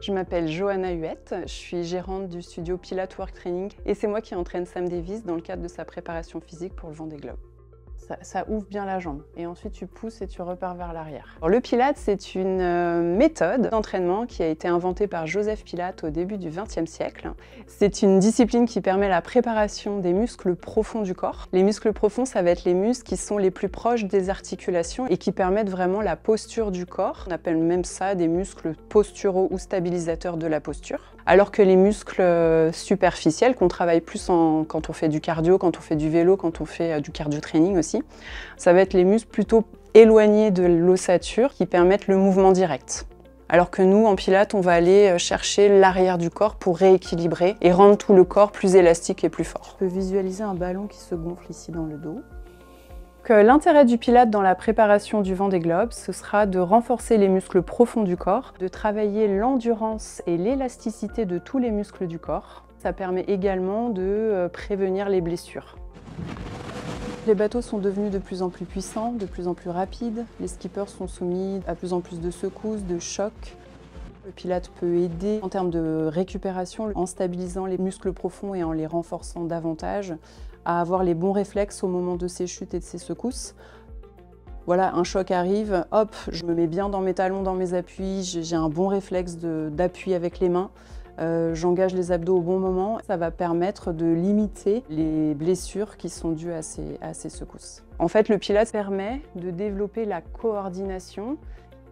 Je m'appelle Johanna Huette, je suis gérante du studio Pilates Work Training et c'est moi qui entraîne Sam Davis dans le cadre de sa préparation physique pour le Vendée Globe. Ça ouvre bien la jambe et ensuite tu pousses et tu repars vers l'arrière. Le Pilates, c'est une méthode d'entraînement qui a été inventée par Joseph Pilates au début du XXe siècle. C'est une discipline qui permet la préparation des muscles profonds du corps. Les muscles profonds, ça va être les muscles qui sont les plus proches des articulations et qui permettent vraiment la posture du corps. On appelle même ça des muscles posturaux ou stabilisateurs de la posture. Alors que les muscles superficiels, qu'on travaille plus quand on fait du cardio, quand on fait du vélo, quand on fait du cardio training aussi, ça va être les muscles plutôt éloignés de l'ossature qui permettent le mouvement direct. Alors que nous, en Pilates, on va aller chercher l'arrière du corps pour rééquilibrer et rendre tout le corps plus élastique et plus fort. Je peux visualiser un ballon qui se gonfle ici dans le dos. L'intérêt du Pilates dans la préparation du Vendée Globe, ce sera de renforcer les muscles profonds du corps, de travailler l'endurance et l'élasticité de tous les muscles du corps. Ça permet également de prévenir les blessures. Les bateaux sont devenus de plus en plus puissants, de plus en plus rapides. Les skippers sont soumis à plus en plus de secousses, de chocs. Le Pilates peut aider en termes de récupération en stabilisant les muscles profonds et en les renforçant davantage, à avoir les bons réflexes au moment de ces chutes et de ces secousses. Voilà, un choc arrive, hop, je me mets bien dans mes talons, dans mes appuis, j'ai un bon réflexe d'appui avec les mains. J'engage les abdos au bon moment. Ça va permettre de limiter les blessures qui sont dues à ces secousses. En fait, le Pilates permet de développer la coordination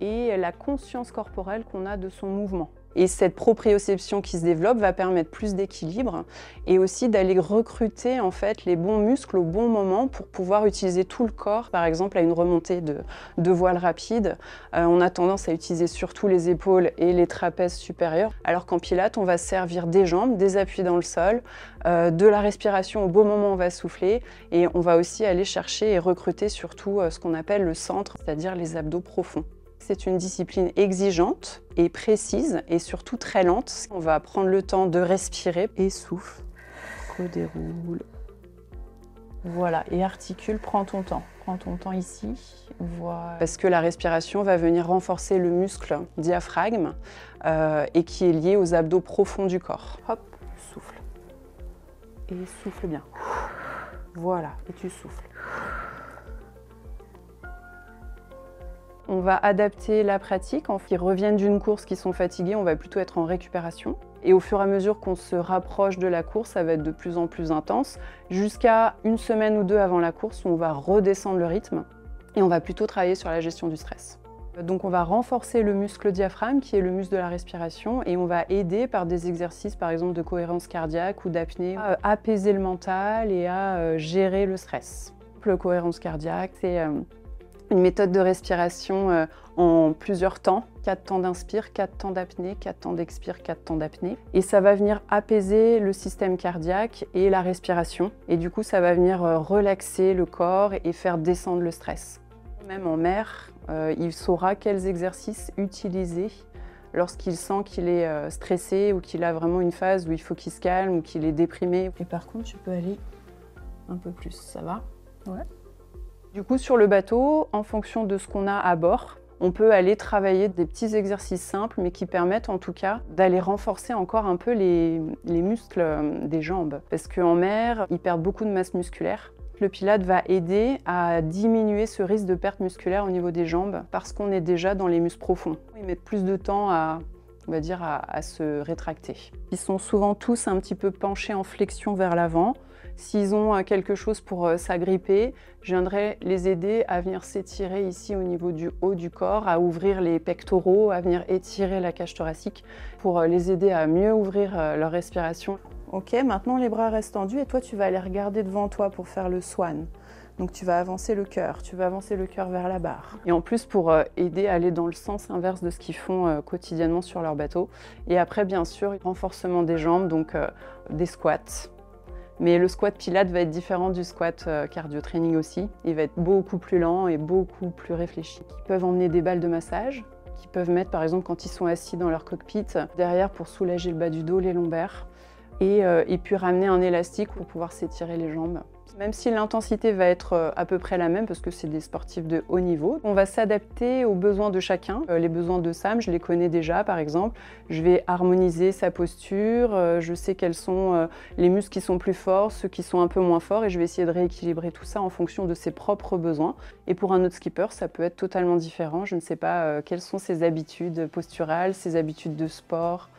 et la conscience corporelle qu'on a de son mouvement. Et cette proprioception qui se développe va permettre plus d'équilibre et aussi d'aller recruter en fait les bons muscles au bon moment pour pouvoir utiliser tout le corps. Par exemple, à une remontée de voile rapide, on a tendance à utiliser surtout les épaules et les trapèzes supérieurs, alors qu'en Pilates, on va se servir des jambes, des appuis dans le sol, de la respiration au bon moment, on va souffler et on va aussi aller chercher et recruter surtout ce qu'on appelle le centre, c'est-à-dire les abdos profonds. C'est une discipline exigeante et précise et surtout très lente. On va prendre le temps de respirer et souffle, redéroule. Voilà, et articule, prends ton temps ici. Voilà. Parce que la respiration va venir renforcer le muscle diaphragme et qui est lié aux abdos profonds du corps. Hop, souffle. Et souffle bien. Voilà, et tu souffles. On va adapter la pratique. En qui reviennent d'une course qui sont fatigués, on va plutôt être en récupération. Et au fur et à mesure qu'on se rapproche de la course, ça va être de plus en plus intense, jusqu'à une semaine ou deux avant la course où on va redescendre le rythme et on va plutôt travailler sur la gestion du stress. Donc on va renforcer le muscle diaphragme qui est le muscle de la respiration et on va aider par des exercices par exemple de cohérence cardiaque ou d'apnée à apaiser le mental et à gérer le stress. La cohérence cardiaque, c'est une méthode de respiration en plusieurs temps, 4 temps d'inspire, 4 temps d'apnée, 4 temps d'expire, 4 temps d'apnée. Et ça va venir apaiser le système cardiaque et la respiration. Et du coup, ça va venir relaxer le corps et faire descendre le stress. Même en mer, il saura quels exercices utiliser lorsqu'il sent qu'il est stressé ou qu'il a vraiment une phase où il faut qu'il se calme ou qu'il est déprimé. Et par contre, tu peux aller un peu plus, ça va? Ouais. Du coup, sur le bateau, en fonction de ce qu'on a à bord, on peut aller travailler des petits exercices simples, mais qui permettent en tout cas d'aller renforcer encore un peu les muscles des jambes. Parce qu'en mer, ils perdent beaucoup de masse musculaire. Le Pilates va aider à diminuer ce risque de perte musculaire au niveau des jambes parce qu'on est déjà dans les muscles profonds. Ils mettent plus de temps à se rétracter. Ils sont souvent tous un petit peu penchés en flexion vers l'avant. S'ils ont quelque chose pour s'agripper, je viendrai les aider à venir s'étirer ici au niveau du haut du corps, à ouvrir les pectoraux, à venir étirer la cage thoracique pour les aider à mieux ouvrir leur respiration. Ok, maintenant les bras restent tendus et toi tu vas aller regarder devant toi pour faire le swan. Donc tu vas avancer le cœur, vers la barre. Et en plus pour aider à aller dans le sens inverse de ce qu'ils font quotidiennement sur leur bateau. Et après bien sûr, renforcement des jambes, donc des squats. Mais le squat Pilates va être différent du squat cardio training aussi. Il va être beaucoup plus lent et beaucoup plus réfléchi. Ils peuvent emmener des balles de massage, qu'ils peuvent mettre par exemple quand ils sont assis dans leur cockpit, derrière pour soulager le bas du dos, les lombaires. Et puis ramener un élastique pour pouvoir s'étirer les jambes. Même si l'intensité va être à peu près la même, parce que c'est des sportifs de haut niveau, on va s'adapter aux besoins de chacun. Les besoins de Sam, je les connais déjà, par exemple. Je vais harmoniser sa posture, je sais quels sont les muscles qui sont plus forts, ceux qui sont un peu moins forts, et je vais essayer de rééquilibrer tout ça en fonction de ses propres besoins. Et pour un autre skipper, ça peut être totalement différent. Je ne sais pas quelles sont ses habitudes posturales, ses habitudes de sport.